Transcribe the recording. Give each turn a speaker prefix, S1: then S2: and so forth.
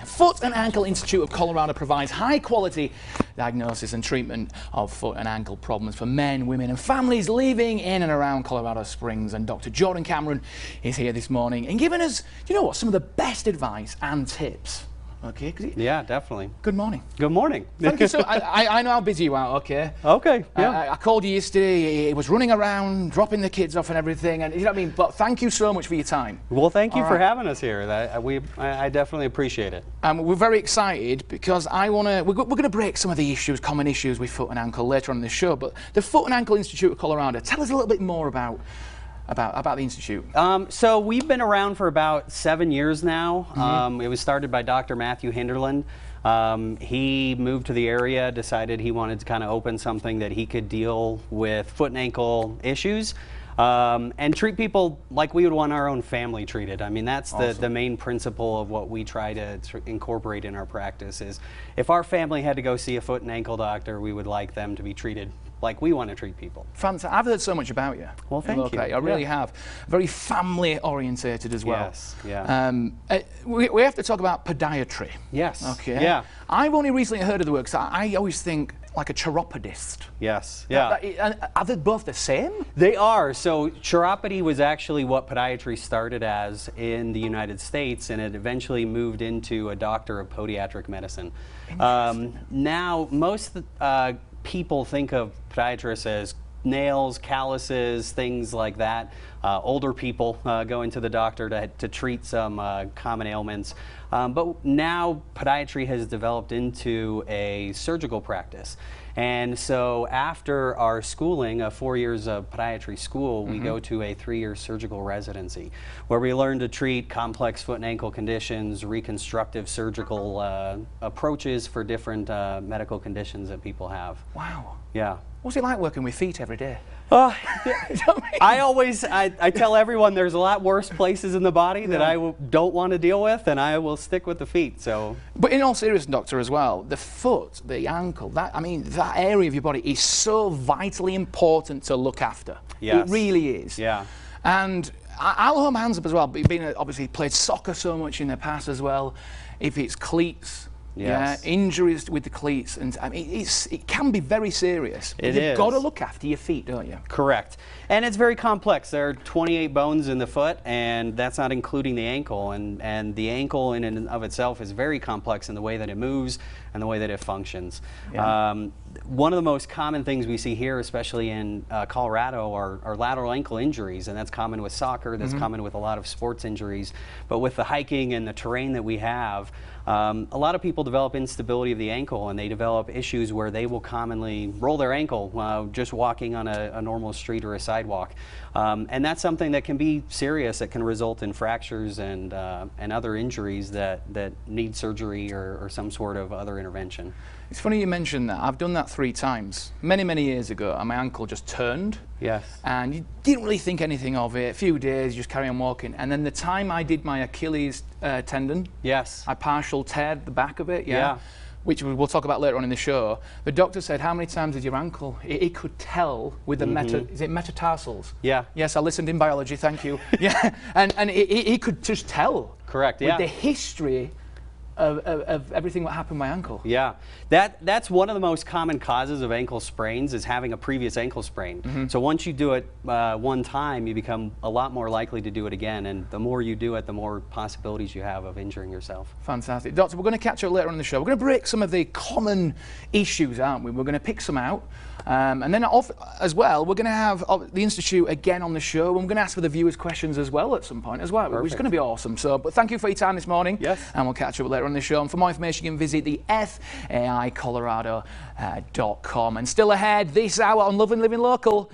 S1: Foot and Ankle Institute of Colorado provides high-quality diagnosis and treatment of foot and ankle problems for men, women and families living in and around Colorado Springs. And Dr. Jordan Cameron is here this morning and giving us, you know what, some of the best advice and tips. Okay?
S2: Yeah, definitely.
S1: Good morning.
S2: Good morning.
S1: Thank you so I know how busy you are, okay?
S2: Okay, yeah.
S1: I called you yesterday, he was running around, dropping the kids off and everything, and you know what I mean? But thank you so much for your time.
S2: Well, thank you for having us here. I definitely appreciate it.
S1: We're very excited because we're going to break some of the issues, common issues with foot and ankle later on in the show, but the Foot and Ankle Institute of Colorado, tell us a little bit more about the Institute.
S2: So we've been around for about 7 years now. It was started by Dr. Matthew Hinderland. He moved to the area, decided he wanted to kind of open something that he could deal with foot and ankle issues and treat people like we would want our own family treated. I mean, that's awesome. The main principle of what we try to incorporate in our practice is if our family had to go see a foot and ankle doctor, we would like them to be treated like we want to treat people.
S1: Fantastic. I've heard so much about you.
S2: Well, thank you.
S1: I really have. Very family orientated as well.
S2: Yes, yeah.
S1: We have to talk about podiatry.
S2: Yes.
S1: Okay.
S2: Yeah.
S1: I've only recently heard of the word, because I always think like a chiropodist.
S2: Yes. Yeah.
S1: Are they both the same?
S2: They are. So chiropody was actually what podiatry started as in the United States, and it eventually moved into a doctor of podiatric medicine. Now, most people think of podiatrists as nails, calluses, things like that. Older people go into the doctor to treat some common ailments. But now podiatry has developed into a surgical practice. And so after our schooling, 4 years of podiatry school, we go to a 3-year surgical residency where we learn to treat complex foot and ankle conditions, reconstructive surgical approaches for different medical conditions that people have.
S1: Wow.
S2: Yeah.
S1: What's it like working with feet every day?
S2: I tell everyone there's a lot worse places in the body that I don't want to deal with, and I will stick with the feet. So,
S1: but in all seriousness, doctor, as well, the foot, the ankle, that area of your body is so vitally important to look after.
S2: Yes.
S1: It really is.
S2: Yeah.
S1: And I'll hold my hands up as well. Being obviously played soccer so much in the past as well, if it's cleats.
S2: Yes.
S1: Yeah, injuries with the cleats, and I mean, it can be very serious. You've got to look after your feet, don't you?
S2: Correct. And it's very complex. There are 28 bones in the foot, and that's not including the ankle. And the ankle in and of itself is very complex in the way that it moves and the way that it functions. Yeah. One of the most common things we see here, especially in Colorado, are lateral ankle injuries, and that's common with soccer, that's common with a lot of sports injuries. But with the hiking and the terrain that we have, a lot of people develop instability of the ankle, and they develop issues where they will commonly roll their ankle just walking on a normal street or a sidewalk. And that's something that can be serious. It can result in fractures and other injuries that need surgery or some sort of other intervention.
S1: It's funny you mentioned that. I've done that 3 times, many years ago, and my ankle just turned.
S2: Yes. And
S1: you didn't really think anything of it. A few days, you just carry on walking. And then the time I did my Achilles tendon,
S2: yes,
S1: I partial teared the back of it, which we'll talk about later on in the show. The doctor said, how many times did your ankle? It could tell with the is it metatarsals?
S2: Yeah.
S1: Yes, I listened in biology, thank you. Yeah, and he could just tell.
S2: Correct, yeah.
S1: With the history of everything that happened to my ankle.
S2: Yeah, that's one of the most common causes of ankle sprains is having a previous ankle sprain. So once you do it one time, you become a lot more likely to do it again, and the more you do it, the more possibilities you have of injuring yourself.
S1: Fantastic. Doctor, we're going to catch up later on in the show. We're going to break some of the common issues, aren't we? We're going to pick some out. And then as well, we're going to have the Institute again on the show, and we're going to ask for the viewers' questions as well at some point as well, which is going to be awesome. So, but thank you for your time this morning.
S2: Yes.
S1: And we'll catch up later on the show. And for more information, you can visit the FAIcolorado.com. And still ahead this hour on Love and Living Local.